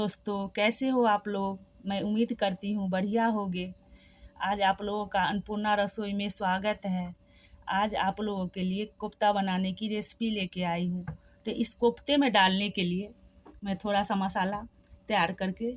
दोस्तों, कैसे हो आप लोग। मैं उम्मीद करती हूँ बढ़िया होगे। आज आप लोगों का अन्नपूर्णा रसोई में स्वागत है। आज आप लोगों के लिए कोफ्ता बनाने की रेसिपी लेके आई हूँ। तो इस कोफ्ते में डालने के लिए मैं थोड़ा सा मसाला तैयार करके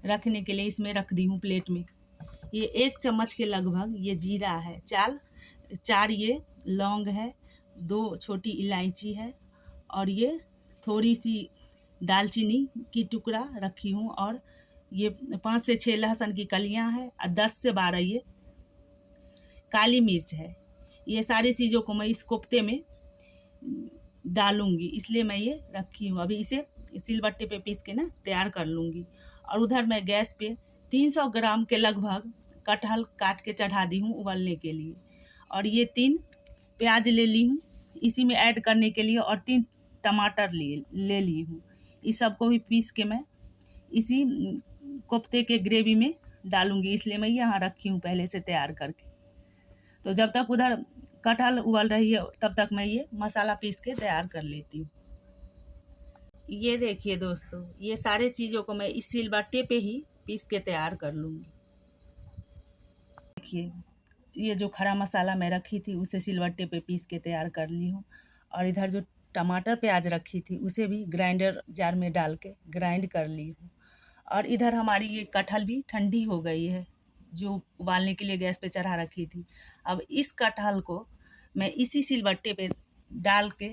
रखने के लिए इसमें रख दी हूँ प्लेट में। ये 1 चम्मच के लगभग ये जीरा है, चार ये लौंग है, 2 छोटी इलायची है और ये थोड़ी सी दालचीनी की टुकड़ा रखी हूँ और ये 5 से 6 लहसुन की कलियाँ हैं और 10 से 12 ये काली मिर्च है। ये सारी चीज़ों को मैं इस कोफ्ते में डालूंगी, इसलिए मैं ये रखी हूँ। अभी इसे सिलबट्टे पे पीस के ना तैयार कर लूँगी। और उधर मैं गैस पे 300 ग्राम के लगभग कटहल काट के चढ़ा दी हूँ उबलने के लिए। और ये 3 प्याज ले ली हूँ इसी में ऐड करने के लिए और 3 टमाटर ले ली हूँ। इस सबको भी पीस के मैं इसी कोफ्ते के ग्रेवी में डालूंगी, इसलिए मैं यहाँ रखी हूँ पहले से तैयार करके। तो जब तक उधर कटहल उबल रही है तब तक मैं ये मसाला पीस के तैयार कर लेती हूँ। ये देखिए दोस्तों, ये सारे चीज़ों को मैं इस सिलबट्टे पे ही पीस के तैयार कर लूँगी। देखिए, ये जो खड़ा मसाला मैं रखी थी उसे सिलबट्टे पे पीस के तैयार कर ली हूँ। और इधर जो टमाटर प्याज रखी थी उसे भी ग्राइंडर जार में डाल के ग्राइंड कर ली हूँ। और इधर हमारी ये कटहल भी ठंडी हो गई है जो उबालने के लिए गैस पे चढ़ा रखी थी। अब इस कटहल को मैं इसी सिलबट्टे पे डाल के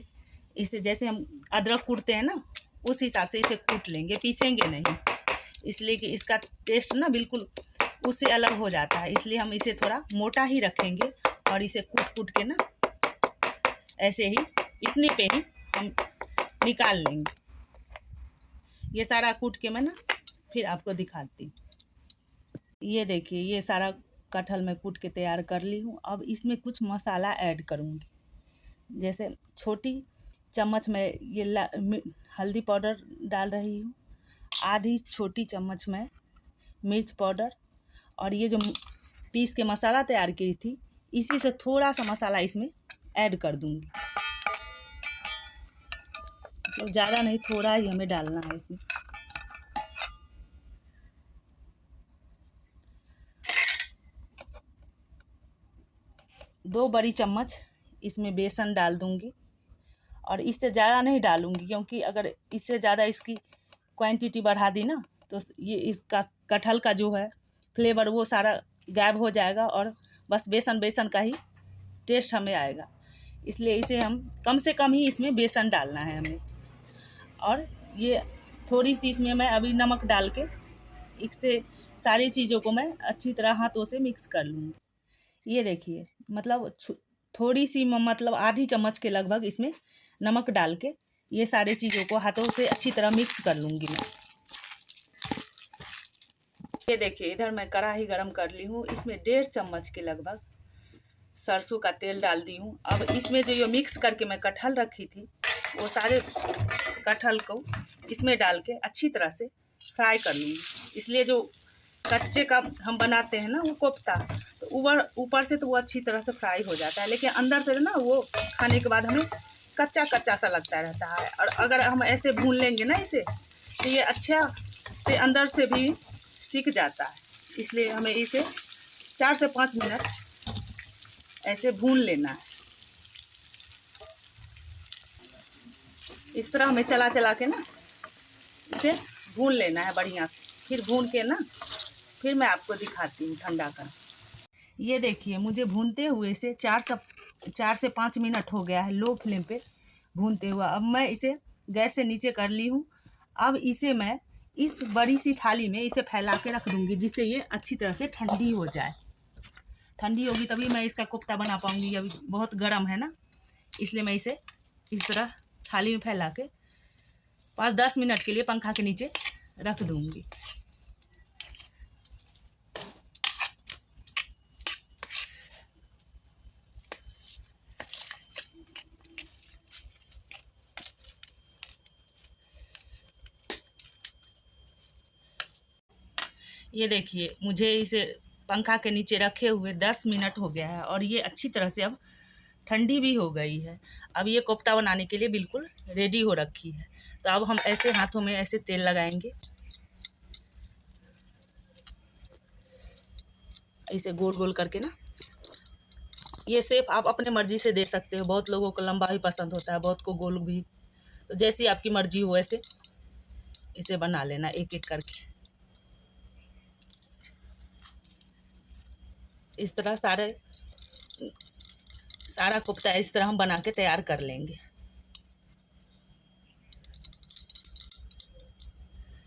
इसे जैसे हम अदरक कूटते हैं ना उस हिसाब से इसे कूट लेंगे, पीसेंगे नहीं, इसलिए कि इसका टेस्ट ना बिल्कुल उससे अलग हो जाता है। इसलिए हम इसे थोड़ा मोटा ही रखेंगे और इसे कूट के ना ऐसे ही इतने पे ही हम निकाल लेंगे। ये सारा कूट के मैं ना फिर आपको दिखाती हूँ। ये देखिए, ये सारा कटहल मैं कूट के तैयार कर ली हूँ। अब इसमें कुछ मसाला ऐड करूँगी। जैसे छोटी चम्मच में ये हल्दी पाउडर डाल रही हूँ, आधी छोटी चम्मच में मिर्च पाउडर, और ये जो पीस के मसाला तैयार की थी इसी से थोड़ा सा मसाला इसमें ऐड कर दूँगी। तो ज़्यादा नहीं, थोड़ा ही हमें डालना है इसमें। दो बड़ी चम्मच इसमें बेसन डाल दूँगी और इससे ज़्यादा नहीं डालूँगी, क्योंकि अगर इससे ज़्यादा इसकी क्वांटिटी बढ़ा दी ना तो ये इसका कटहल का जो है फ्लेवर वो सारा गायब हो जाएगा और बस बेसन का ही टेस्ट हमें आएगा। इसलिए इसे हम कम से कम ही इसमें बेसन डालना है हमें। और ये थोड़ी सी इसमें मैं अभी नमक डाल के इससे सारी चीज़ों को मैं अच्छी तरह हाथों से मिक्स कर लूँगी। ये देखिए, मतलब थोड़ी सी मतलब आधी चम्मच के लगभग इसमें नमक डाल के ये सारी चीज़ों को हाथों से अच्छी तरह मिक्स कर लूँगी मैं। ये देखिए, इधर मैं कढ़ाई गरम कर ली हूँ, इसमें 1.5 चम्मच के लगभग सरसों का तेल डाल दी हूँ। अब इसमें जो ये मिक्स करके मैं कटहल रखी थी वो सारे कटहल को इसमें डाल के अच्छी तरह से फ्राई कर लूँगी। इसलिए जो कच्चे का हम बनाते हैं ना वो कोफ्ता, तो ऊपर से तो वो अच्छी तरह से फ्राई हो जाता है, लेकिन अंदर से ना वो खाने के बाद हमें कच्चा कच्चा सा लगता रहता है। और अगर हम ऐसे भून लेंगे ना इसे तो ये अच्छा से अंदर से भी सीख जाता है। इसलिए हमें इसे 4 से 5 मिनट ऐसे भून लेना है। इस तरह हमें चला चला के ना इसे भून लेना है बढ़िया से। फिर भून के ना फिर मैं आपको दिखाती हूँ ठंडा कर। ये देखिए, मुझे भूनते हुए से 4 से 5 मिनट हो गया है लो फ्लेम पे भूनते हुआ। अब मैं इसे गैस से नीचे कर ली हूँ। अब इसे मैं इस बड़ी सी थाली में इसे फैला के रख दूँगी, जिससे ये अच्छी तरह से ठंडी हो जाए। ठंडी होगी तभी मैं इसका कोफ्ता बना पाऊँगी। अभी बहुत गर्म है ना, इसलिए मैं इसे इस तरह थाली में फैला के 5-10 मिनट के लिए पंखा के नीचे रख दूँगी। ये देखिए, मुझे इसे पंखा के नीचे रखे हुए 10 मिनट हो गया है और ये अच्छी तरह से अब ठंडी भी हो गई है। अब ये कोफ्ता बनाने के लिए बिल्कुल रेडी हो रखी है। तो अब हम ऐसे हाथों में ऐसे तेल लगाएंगे इसे गोल गोल करके ना, ये शेप आप अपने मर्जी से दे सकते हो। बहुत लोगों को लंबा भी पसंद होता है, बहुत को गोल भी। तो जैसी आपकी मर्जी हो वैसे इसे बना लेना एक एक करके। इस तरह सारा कोफ्ता इस तरह हम बना के तैयार कर लेंगे।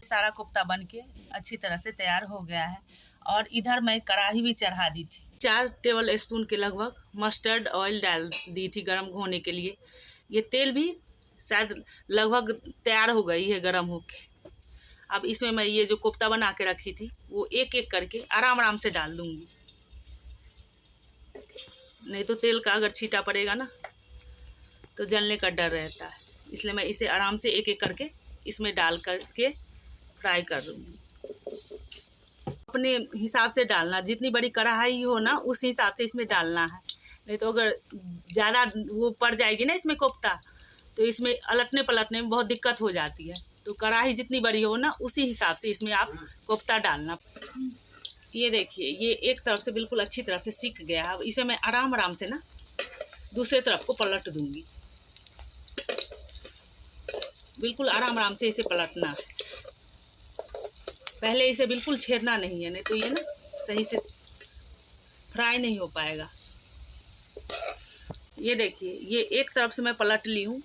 सारा कोफ्ता बन के अच्छी तरह से तैयार हो गया है। और इधर मैं कढ़ाई भी चढ़ा दी थी। 4 टेबल स्पून के लगभग मस्टर्ड ऑयल डाल दी थी गर्म होने के लिए। ये तेल भी शायद लगभग तैयार हो गई है गर्म होके। अब इसमें मैं ये जो कोफ्ता बना के रखी थी वो एक एक करके आराम आराम से डाल दूंगी, नहीं तो तेल का अगर छींटा पड़ेगा ना तो जलने का डर रहता है। इसलिए मैं इसे आराम से एक एक करके इसमें डाल करके फ्राई कर लूँगी। अपने हिसाब से डालना, जितनी बड़ी कढ़ाई हो ना उस हिसाब से इसमें डालना है, नहीं तो अगर ज़्यादा वो पड़ जाएगी ना इसमें कोफ्ता तो इसमें अलटने पलटने में बहुत दिक्कत हो जाती है। तो कढ़ाई जितनी बड़ी हो ना उसी हिसाब से इसमें आप कोफ्ता डालना। ये देखिए ये एक तरफ से बिल्कुल अच्छी तरह से सिक गया है। अब इसे मैं आराम आराम से ना दूसरे तरफ को पलट दूंगी। बिल्कुल आराम आराम से इसे पलटना है, पहले इसे बिल्कुल छेड़ना नहीं है, नहीं तो ये ना सही से फ्राई नहीं हो पाएगा। ये देखिए ये एक तरफ से मैं पलट ली हूँ,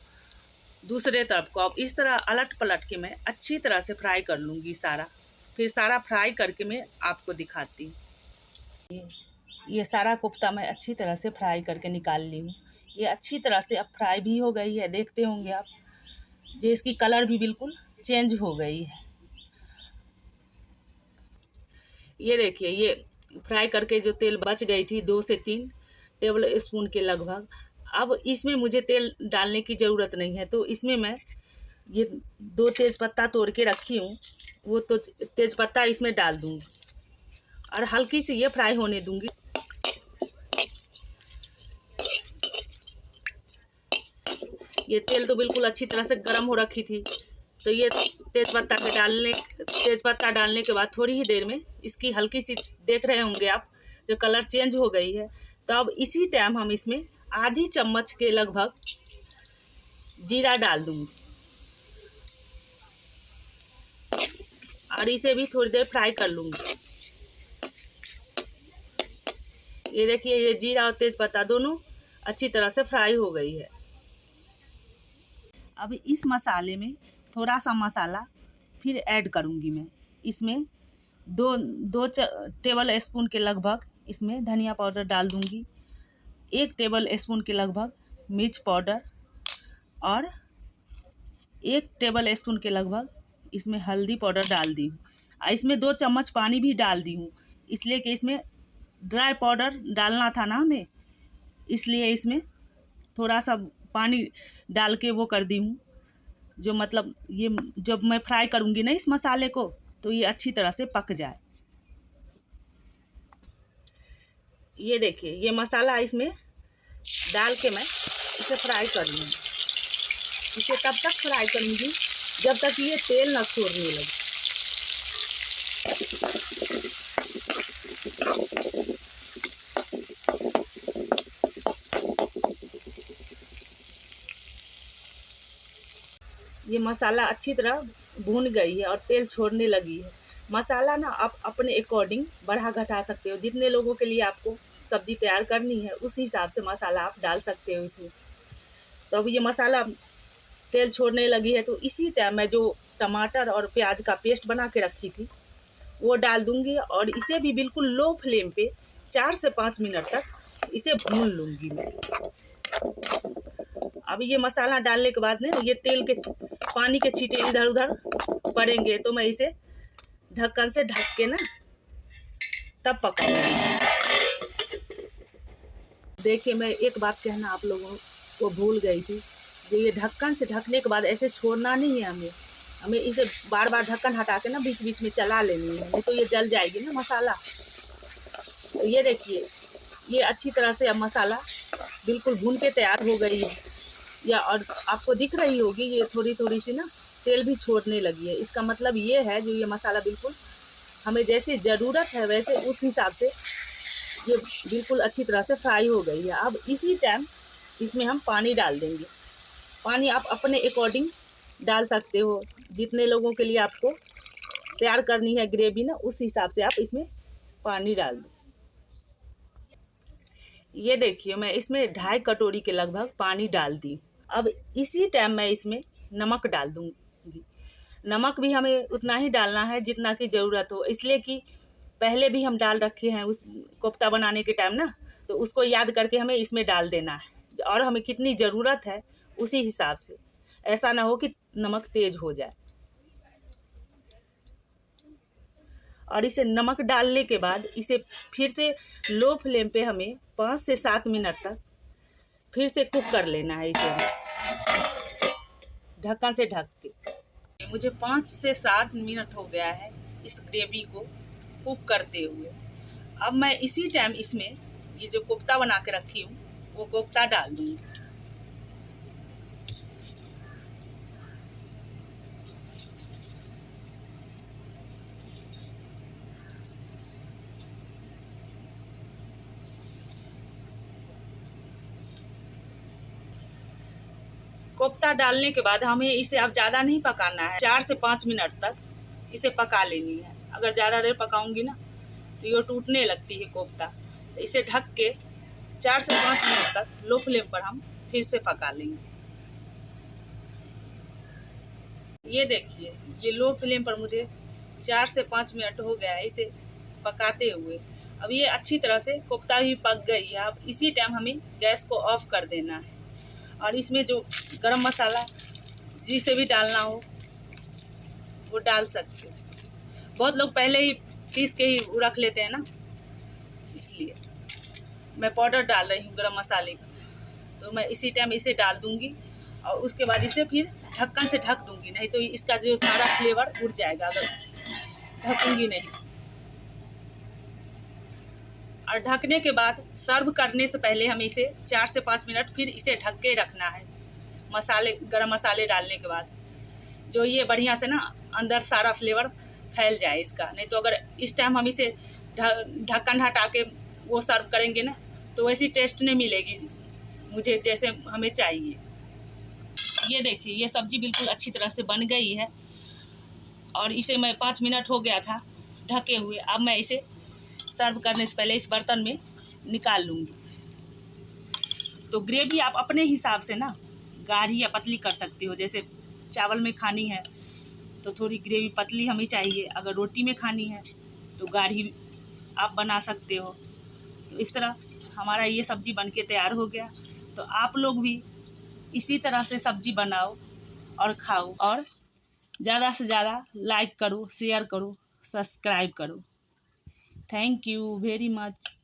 दूसरे तरफ को अब इस तरह अलट पलट के मैं अच्छी तरह से फ्राई कर लूँगी सारा। फिर सारा फ्राई करके मैं आपको दिखाती हूँ। ये सारा कोफ्ता मैं अच्छी तरह से फ्राई करके निकाल ली हूँ। ये अच्छी तरह से अब फ्राई भी हो गई है, देखते होंगे आप, जो इसकी कलर भी बिल्कुल चेंज हो गई है। ये देखिए ये फ्राई करके जो तेल बच गई थी 2 से 3 टेबल स्पून के लगभग, अब इसमें मुझे तेल डालने की ज़रूरत नहीं है। तो इसमें मैं ये 2 तेज़पत्ता तोड़ के रखी हूँ, वो तो तेज़पत्ता इसमें डाल दूँगी और हल्की सी ये फ्राई होने दूँगी। ये तेल तो बिल्कुल अच्छी तरह से गर्म हो रखी थी, तो ये तेज़पत्ता डालने के बाद थोड़ी ही देर में इसकी हल्की सी, देख रहे होंगे आप, जो कलर चेंज हो गई है। तो अब इसी टाइम हम इसमें आधी चम्मच के लगभग जीरा डाल दूँगी और इसे भी थोड़ी देर फ्राई कर लूँगी। ये देखिए ये जीरा और तेज़पत्ता दोनों अच्छी तरह से फ्राई हो गई है। अब इस मसाले में थोड़ा सा मसाला फिर ऐड करूँगी मैं। इसमें दो टेबल स्पून के लगभग इसमें धनिया पाउडर डाल दूँगी, 1 टेबल स्पून के लगभग मिर्च पाउडर और 1 टेबल स्पून के लगभग इसमें हल्दी पाउडर डाल दी हूँ। इसमें 2 चम्मच पानी भी डाल दी हूँ, इसलिए कि इसमें ड्राई पाउडर डालना था ना हमें, इसलिए इसमें थोड़ा सा पानी डाल के वो कर दी हूँ। जो मतलब ये जब मैं फ्राई करूँगी ना इस मसाले को तो ये अच्छी तरह से पक जाए। ये देखिए ये मसाला इसमें डाल के मैं इसे फ्राई कर लूँगी। इसे तब तक फ्राई करूँगी जब तक ये तेल न छोड़ने लगे। ये मसाला अच्छी तरह भून गई है और तेल छोड़ने लगी है। मसाला ना आप अपने अकॉर्डिंग बढ़ा घटा सकते हो, जितने लोगों के लिए आपको सब्ज़ी तैयार करनी है उस हिसाब से मसाला आप डाल सकते हो इसमें। तो अब ये मसाला तेल छोड़ने लगी है, तो इसी टाइम मैं जो टमाटर और प्याज का पेस्ट बना के रखी थी वो डाल दूँगी और इसे भी बिल्कुल लो फ्लेम पे 4 से 5 मिनट तक इसे भून लूँगी मैं। अब ये मसाला डालने के बाद ना ये तेल के पानी के छींटे इधर उधर पड़ेंगे, तो मैं इसे ढक्कन से ढक के ना तब पकाऊंगी। देखिए मैं एक बात कहना आप लोगों को भूल गई थी, जो ये ढक्कन से ढकने के बाद ऐसे छोड़ना नहीं है हमें इसे बार बार ढक्कन हटा के ना बीच बीच में चला लेनी है, नहीं तो ये जल जाएगी ना मसाला। तो ये देखिए ये अच्छी तरह से अब मसाला बिल्कुल भून के तैयार हो गई है, या और आपको दिख रही होगी ये थोड़ी थोड़ी सी ना तेल भी छोड़ने लगी है। इसका मतलब ये है जो ये मसाला बिल्कुल हमें जैसे ज़रूरत है वैसे उस हिसाब से ये बिल्कुल अच्छी तरह से फ्राई हो गई है। अब इसी टाइम इसमें हम पानी डाल देंगे। पानी आप अपने अकॉर्डिंग डाल सकते हो, जितने लोगों के लिए आपको तैयार करनी है ग्रेवी ना, उस हिसाब से आप इसमें पानी डाल दो। ये देखिए मैं इसमें 2.5 कटोरी के लगभग पानी डाल दी। अब इसी टाइम मैं इसमें नमक डाल दूँगी। नमक भी हमें उतना ही डालना है जितना की ज़रूरत हो, इसलिए कि पहले भी हम डाल रखे हैं उस कोफ्ता बनाने के टाइम ना, तो उसको याद करके हमें इसमें डाल देना है और हमें कितनी ज़रूरत है उसी हिसाब से। ऐसा ना हो कि नमक तेज़ हो जाए। और इसे नमक डालने के बाद इसे फिर से लो फ्लेम पे हमें 5 से 7 मिनट तक फिर से कुक कर लेना है इसे ढक्कन से ढक के। मुझे 5 से 7 मिनट हो गया है इस ग्रेवी को कुक करते हुए। अब मैं इसी टाइम इसमें ये जो कोफ्ता बना के रखी हूँ वो कोफ्ता डाल दूँगी। कोफ्ता डालने के बाद हमें इसे अब ज़्यादा नहीं पकाना है, 4 से 5 मिनट तक इसे पका लेनी है। अगर ज़्यादा देर पकाऊंगी ना तो ये टूटने लगती है कोफ्ता। तो इसे ढक के 4 से 5 मिनट तक लो फ्लेम पर हम फिर से पका लेंगे। ये देखिए ये लो फ्लेम पर मुझे 4 से 5 मिनट हो गया है इसे पकाते हुए। अब ये अच्छी तरह से कोफ्ता भी पक गई है। अब इसी टाइम हमें गैस को ऑफ कर देना है और इसमें जो गरम मसाला जिसे भी डालना हो वो डाल सकते हो। बहुत लोग पहले ही पीस के ही रख लेते हैं ना, इसलिए मैं पाउडर डाल रही हूँ गरम मसाले का। तो मैं इसी टाइम इसे डाल दूँगी और उसके बाद इसे फिर ढक्कन से ढक दूँगी, नहीं तो इसका जो सारा फ्लेवर उड़ जाएगा अगर ढकूँगी नहीं। और ढकने के बाद सर्व करने से पहले हमें इसे 4 से 5 मिनट फिर इसे ढक के रखना है मसाले गरम मसाले डालने के बाद, जो ये बढ़िया से ना अंदर सारा फ्लेवर फैल जाए इसका। नहीं तो अगर इस टाइम हम इसे ढक्कन हटा के वो सर्व करेंगे ना तो वैसी टेस्ट नहीं मिलेगी मुझे जैसे हमें चाहिए। ये देखिए ये सब्ज़ी बिल्कुल अच्छी तरह से बन गई है और इसे मैं 5 मिनट हो गया था ढके हुए। अब मैं इसे सर्व करने से पहले इस बर्तन में निकाल लूँगी। तो ग्रेवी आप अपने हिसाब से ना गाढ़ी या पतली कर सकते हो। जैसे चावल में खानी है तो थोड़ी ग्रेवी पतली हमें चाहिए, अगर रोटी में खानी है तो गाढ़ी आप बना सकते हो। तो इस तरह हमारा ये सब्ज़ी बनके तैयार हो गया। तो आप लोग भी इसी तरह से सब्ज़ी बनाओ और खाओ और ज़्यादा से ज़्यादा लाइक करो, शेयर करो, सब्सक्राइब करो। Thank you very much.